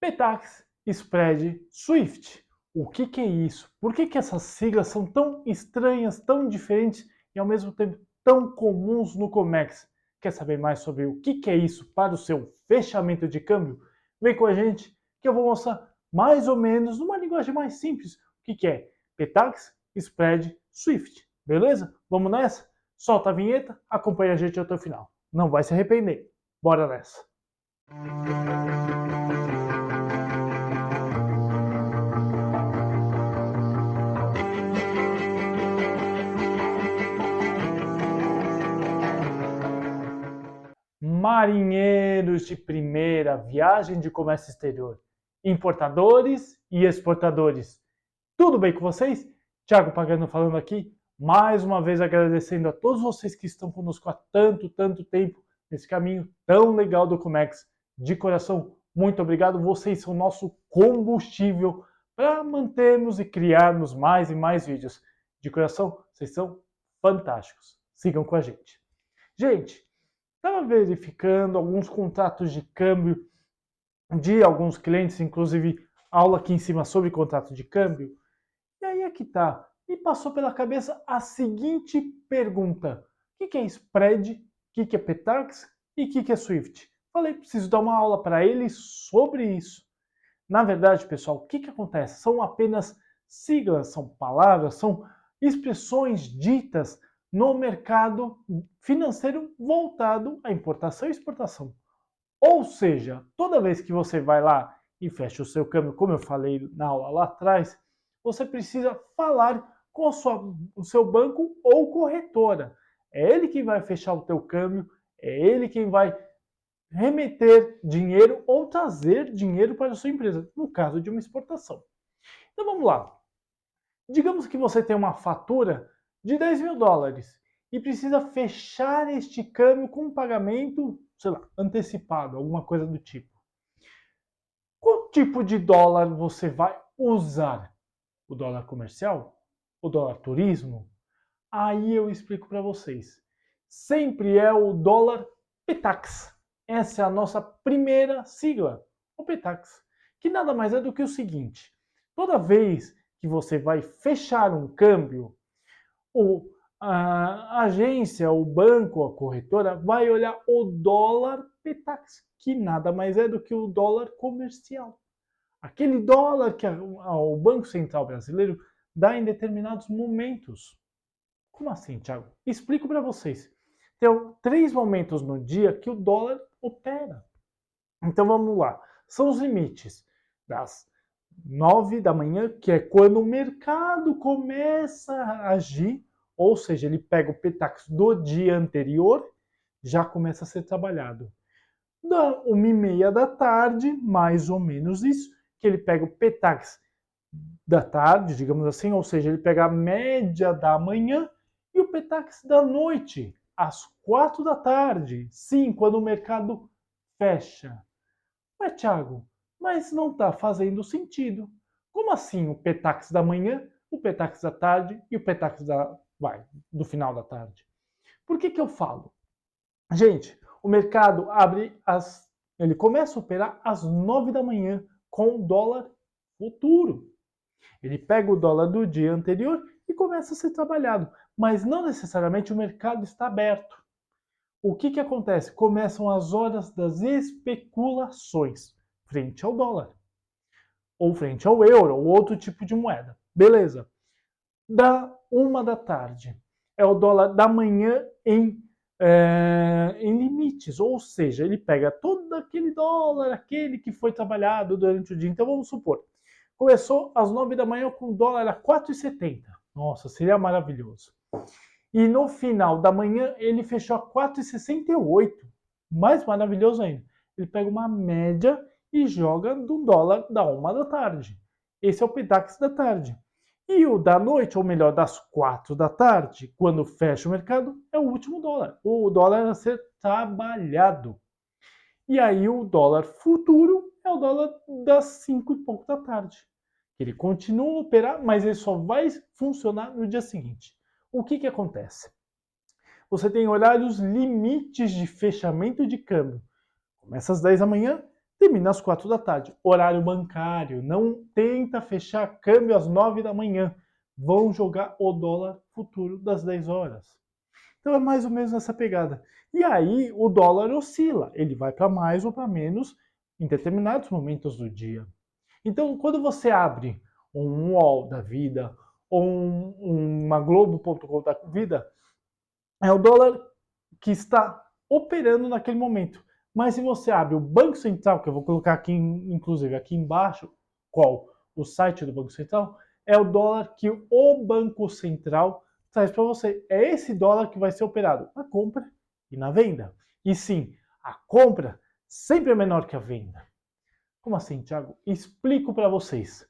Petax, Spread, Swift. O que é isso? Por que essas siglas são tão estranhas, tão diferentes e ao mesmo tempo tão comuns no Comex? Quer saber mais sobre o que é isso para o seu fechamento de câmbio? Vem com a gente que eu vou mostrar mais ou menos numa linguagem mais simples o que é Petax, Spread, Swift. Beleza? Vamos nessa? Solta a vinheta, acompanha a gente até o final. Não vai se arrepender. Bora nessa! Marinheiros de primeira, viagem de comércio exterior, importadores e exportadores. Tudo bem com vocês? Thiago Pagano falando aqui, mais uma vez agradecendo a todos vocês que estão conosco há tanto tempo nesse caminho tão legal do Comex. De coração, muito obrigado. Vocês são nosso combustível para mantermos e criarmos mais e mais vídeos. De coração, vocês são fantásticos. Sigam com a gente. Gente, estava verificando alguns contratos de câmbio de alguns clientes, inclusive aula aqui em cima sobre contrato de câmbio. E aí é que tá. Me passou pela cabeça a seguinte pergunta: o que é spread, o que é Petax e o que é Swift? Falei, preciso dar uma aula para eles sobre isso. Na verdade, pessoal, o que acontece? São apenas siglas, são palavras, são expressões ditas no mercado financeiro voltado à importação e exportação. Ou seja, toda vez que você vai lá e fecha o seu câmbio, como eu falei na aula lá atrás, você precisa falar com o seu banco ou corretora. É ele quem vai fechar o teu câmbio, é ele quem vai remeter dinheiro ou trazer dinheiro para a sua empresa, no caso de uma exportação. Então vamos lá. Digamos que você tem uma fatura de 10 mil dólares e precisa fechar este câmbio com um pagamento, sei lá, antecipado, alguma coisa do tipo. Qual tipo de dólar você vai usar? O dólar comercial? O dólar turismo? Aí eu explico para vocês. Sempre é o dólar Petax. Essa é a nossa primeira sigla, o Petax, que nada mais é do que o seguinte: toda vez que você vai fechar um câmbio, a agência, o banco, a corretora vai olhar o dólar Petax, que nada mais é do que o dólar comercial. Aquele dólar que o Banco Central Brasileiro dá em determinados momentos. Como assim, Thiago? Explico para vocês. Tem 3 momentos no dia que o dólar opera. Então vamos lá. São os limites das 9 da manhã, que é quando o mercado começa a agir, ou seja, ele pega o Petax do dia anterior, já começa a ser trabalhado. Da 1h30 da tarde, mais ou menos isso, que ele pega o Petax da tarde, digamos assim, ou seja, ele pega a média da manhã e o Petax da noite, às 4 da tarde. Sim, quando o mercado fecha. Mas, Thiago, mas não está fazendo sentido. Como assim o Petax da manhã, o Petax da tarde e o Petax do final da tarde? Por que eu falo? Gente, o mercado ele começa a operar às 9 da manhã com o dólar futuro. Ele pega o dólar do dia anterior e começa a ser trabalhado, mas não necessariamente o mercado está aberto. O que acontece? Começam as horas das especulações frente ao dólar, ou frente ao euro, ou outro tipo de moeda. Beleza. Da 1 da tarde é o dólar da manhã em limites, ou seja, ele pega todo aquele dólar, aquele que foi trabalhado durante o dia. Então vamos supor, começou às 9 da manhã com o dólar a 4,70. Nossa, seria maravilhoso. E no final da manhã ele fechou a 4,68. Mais maravilhoso ainda. Ele pega uma média e joga do dólar da 1 da tarde. Esse é o Petax da tarde. E o da noite, ou melhor, das 4 da tarde, quando fecha o mercado, é o último dólar. O dólar a ser trabalhado. E aí o dólar futuro é o dólar das 5 e pouco da tarde. Ele continua a operar, mas ele só vai funcionar no dia seguinte. O que acontece? Você tem horários limites de fechamento de câmbio. Começa às 10 da manhã, termina às 4 da tarde. Horário bancário, não tenta fechar câmbio às 9 da manhã. Vão jogar o dólar futuro das 10 horas. Então é mais ou menos essa pegada. E aí o dólar oscila, ele vai para mais ou para menos em determinados momentos do dia. Então quando você abre um UOL da vida ou uma Globo.com da vida, é o dólar que está operando naquele momento. Mas se você abre o Banco Central, que eu vou colocar aqui, inclusive aqui embaixo, qual? O site do Banco Central, é o dólar que o Banco Central traz para você. É esse dólar que vai ser operado na compra e na venda. E sim, a compra sempre é menor que a venda. Como assim, Thiago? Explico para vocês.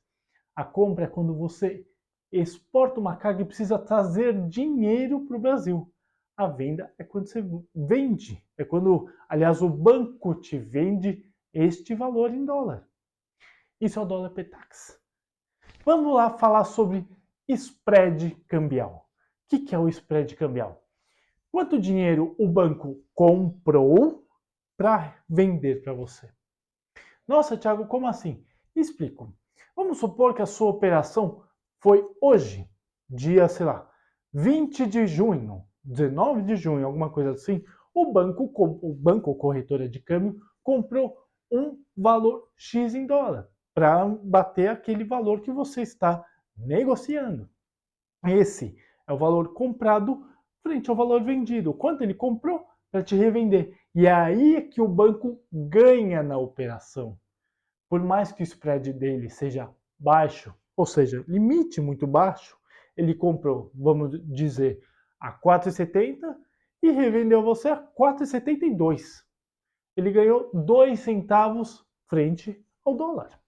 A compra é quando você exporta uma carga e precisa trazer dinheiro para o Brasil. A venda é quando você vende. É quando, aliás, o banco te vende este valor em dólar. Isso é o dólar Petax. Vamos lá falar sobre spread cambial. O que é o spread cambial? Quanto dinheiro o banco comprou para vender para você? Nossa, Thiago, como assim? Explico. Vamos supor que a sua operação foi hoje, dia, sei lá, 20 de junho, 19 de junho, alguma coisa assim. O banco corretora de câmbio comprou um valor X em dólar para bater aquele valor que você está negociando. Esse é o valor comprado frente ao valor vendido. Quanto ele comprou para te revender. E é aí que o banco ganha na operação. Por mais que o spread dele seja baixo, ou seja, limite muito baixo, ele comprou, vamos dizer, a 4,70 e revendeu você a 4,72. Ele ganhou 2 centavos frente ao dólar.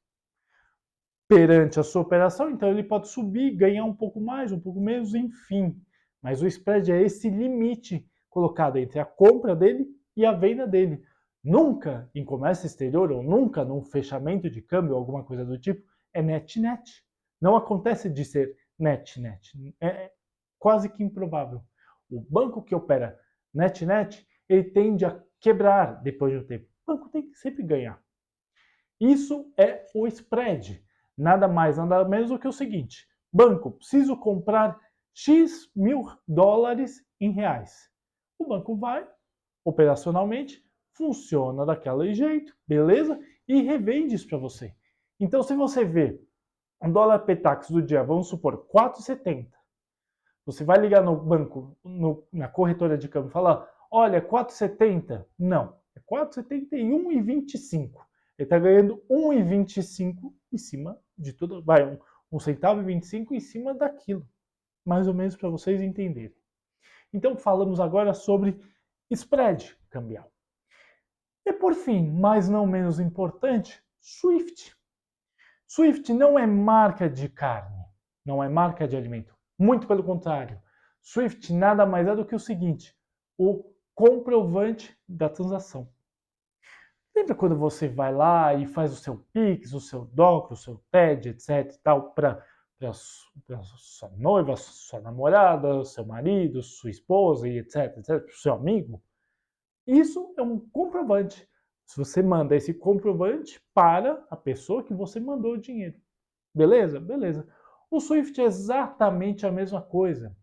Perante a sua operação, então ele pode subir, ganhar um pouco mais, um pouco menos, enfim. Mas o spread é esse limite colocado entre a compra dele e a venda dele. Nunca em comércio exterior ou nunca num fechamento de câmbio ou alguma coisa do tipo é net-net. Não acontece de ser net-net. É quase que improvável. O banco que opera net-net, ele tende a quebrar depois de um tempo. O banco tem que sempre ganhar. Isso é o spread. Nada mais, nada menos do que o seguinte: banco, preciso comprar X mil dólares em reais. O banco vai, operacionalmente, funciona daquele jeito, beleza? E revende isso para você. Então, se você vê um dólar Petax do dia, vamos supor, 4,70, você vai ligar no banco, na corretora de câmbio e falar: olha, 4,70? Não, é 4,71,25. Ele está ganhando 1,25 em cima de tudo, vai, um centavo e 25 em cima daquilo. Mais ou menos para vocês entenderem. Então falamos agora sobre spread cambial. E por fim, mas não menos importante, Swift. Swift não é marca de carne, não é marca de alimento. Muito pelo contrário. Swift nada mais é do que o seguinte: o comprovante da transação. Lembra quando você vai lá e faz o seu Pix, o seu DOC, o seu TED, etc e tal, para sua noiva, sua namorada, seu marido, sua esposa e etc, etc, para o seu amigo? Isso é um comprovante. Se você manda esse comprovante para a pessoa que você mandou o dinheiro. Beleza? Beleza. O Swift é exatamente a mesma coisa.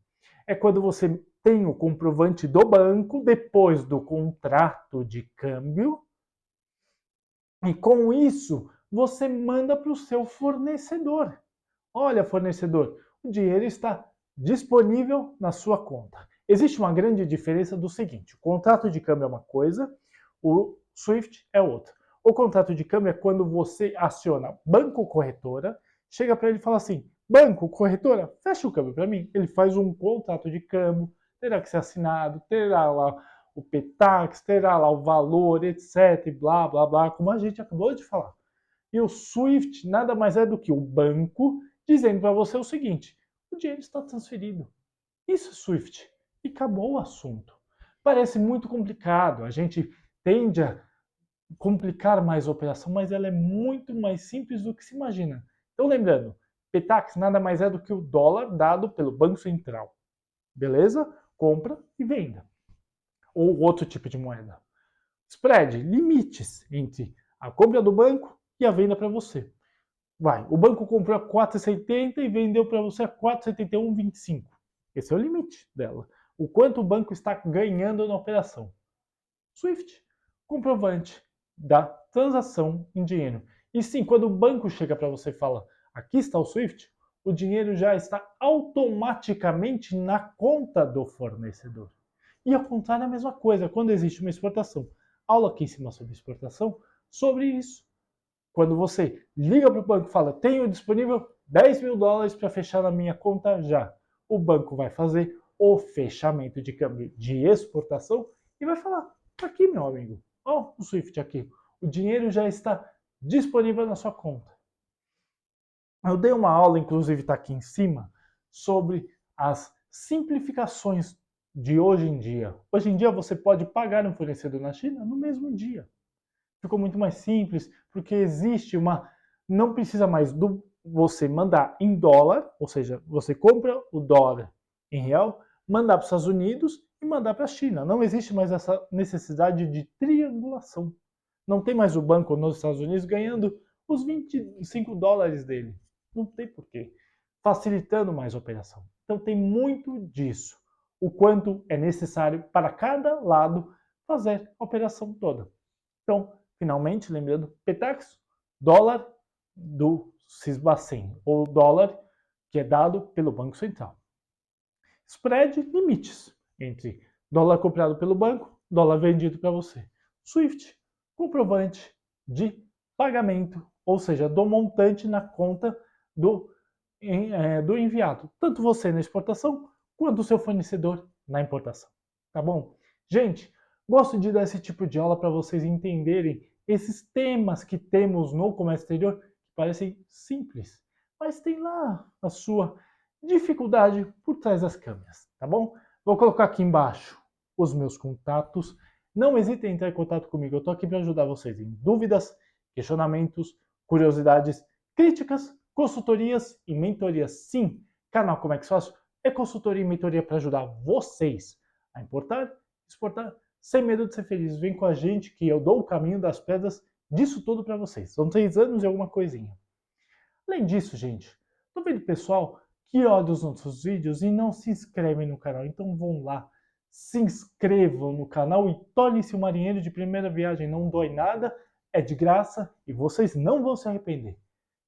É quando você tem o comprovante do banco depois do contrato de câmbio e com isso você manda para o seu fornecedor. Olha, fornecedor, o dinheiro está disponível na sua conta. Existe uma grande diferença do seguinte: o contrato de câmbio é uma coisa, o Swift é outra. O contrato de câmbio é quando você aciona banco corretora, chega para ele e fala assim: banco corretora, fecha o câmbio para mim. Ele faz um contrato de câmbio, terá que ser assinado, terá lá o PETAX, terá lá o valor, etc, blá, blá, blá, como a gente acabou de falar. E o Swift nada mais é do que o banco dizendo para você o seguinte: o dinheiro está transferido. Isso é Swift. E acabou o assunto. Parece muito complicado, a gente tende a complicar mais a operação, mas ela é muito mais simples do que se imagina. Então, lembrando, PETAX nada mais é do que o dólar dado pelo Banco Central. Beleza? Compra e venda. Ou outro tipo de moeda. Spread, limites entre A compra do banco e a venda para você. O banco comprou a 4,70 e vendeu para você a 4,71,25. Esse é o limite dela. O quanto o banco está ganhando na operação. SWIFT, comprovante da transação em dinheiro. E sim, quando o banco chega para você e fala, aqui está o SWIFT, o dinheiro já está automaticamente na conta do fornecedor. E ao contrário é a mesma coisa, quando existe uma exportação. Aula aqui em cima sobre exportação, sobre isso. Quando você liga para o banco e fala, tenho disponível 10 mil dólares para fechar na minha conta já. O banco vai fazer o fechamento de câmbio de exportação e vai falar, aqui meu amigo, ó o SWIFT aqui, o dinheiro já está disponível na sua conta. Eu dei uma aula, inclusive está aqui em cima, sobre as simplificações de hoje em dia. Hoje em dia você pode pagar um fornecedor na China no mesmo dia. Ficou muito mais simples, porque existe uma... Não precisa mais do você mandar em dólar, ou seja, você compra o dólar em real, mandar para os Estados Unidos e mandar para a China. Não existe mais essa necessidade de triangulação. Não tem mais o banco nos Estados Unidos ganhando os 25 dólares dele. Não tem porquê. Facilitando mais a operação. Então tem muito disso. O quanto é necessário para cada lado fazer a operação toda. Então, finalmente, lembrando, Petax, dólar do Sisbacen, ou dólar que é dado pelo Banco Central. Spread, limites entre dólar comprado pelo banco, dólar vendido para você. SWIFT, comprovante de pagamento, ou seja, do montante na conta do enviado. Tanto você na exportação, quanto o seu fornecedor na importação. Tá bom? Gente, gosto de dar esse tipo de aula para vocês entenderem esses temas que temos no comércio exterior, que parecem simples, mas tem lá a sua dificuldade por trás das câmeras, tá bom? Vou colocar aqui embaixo os meus contatos. Não hesitem em entrar em contato comigo, eu estou aqui para ajudar vocês em dúvidas, questionamentos, curiosidades, críticas, consultorias e mentorias. Sim, canal Como é que Fácil é consultoria e mentoria para ajudar vocês a importar, exportar, sem medo de ser feliz. Vem com a gente que eu dou o caminho das pedras disso tudo para vocês. São 3 anos e alguma coisinha. Além disso, gente, tô vendo pessoal que olha os nossos vídeos e não se inscrevem no canal. Então vão lá, se inscrevam no canal e tornem-se um marinheiro de primeira viagem. Não dói nada, é de graça e vocês não vão se arrepender.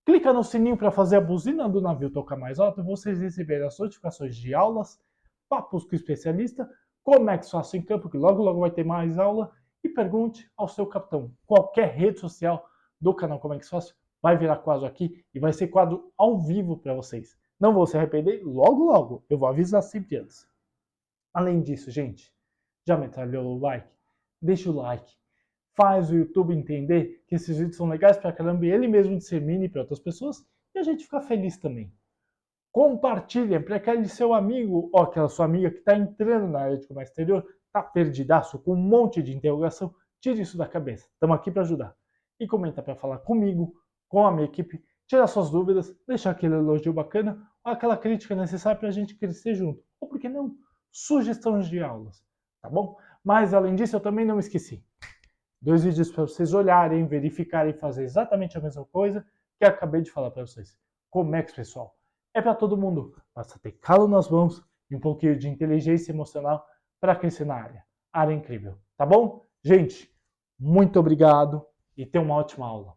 Clica no sininho para fazer a buzina do navio tocar mais alto e vocês receberem as notificações de aulas, papos com especialista, como é que faço em campo, que logo logo vai ter mais aula, e pergunte ao seu capitão. Qualquer rede social do canal Como é que Fácil vai virar quadro aqui e vai ser quadro ao vivo para vocês. Não vou se arrepender, logo logo, eu vou avisar sempre antes. Além disso, gente, já metralhou o like? Deixa o like. Faz o YouTube entender que esses vídeos são legais pra caramba e ele mesmo dissemine para outras pessoas e a gente fica feliz também. Compartilhem para aquele seu amigo ou aquela sua amiga que está entrando na área de comércio exterior, está perdidaço com um monte de interrogação, tire isso da cabeça. Estamos aqui para ajudar. E comenta para falar comigo, com a minha equipe, tirar suas dúvidas, deixar aquele elogio bacana ou aquela crítica necessária para a gente crescer junto. Ou por que não, sugestões de aulas, tá bom? Mas além disso, eu também não me esqueci. 2 vídeos para vocês olharem, verificarem e fazer exatamente a mesma coisa que eu acabei de falar para vocês. Comex, pessoal, é para todo mundo. Basta ter calo nas mãos e um pouquinho de inteligência emocional para crescer na área. Área incrível, tá bom? Gente, muito obrigado e tenha uma ótima aula.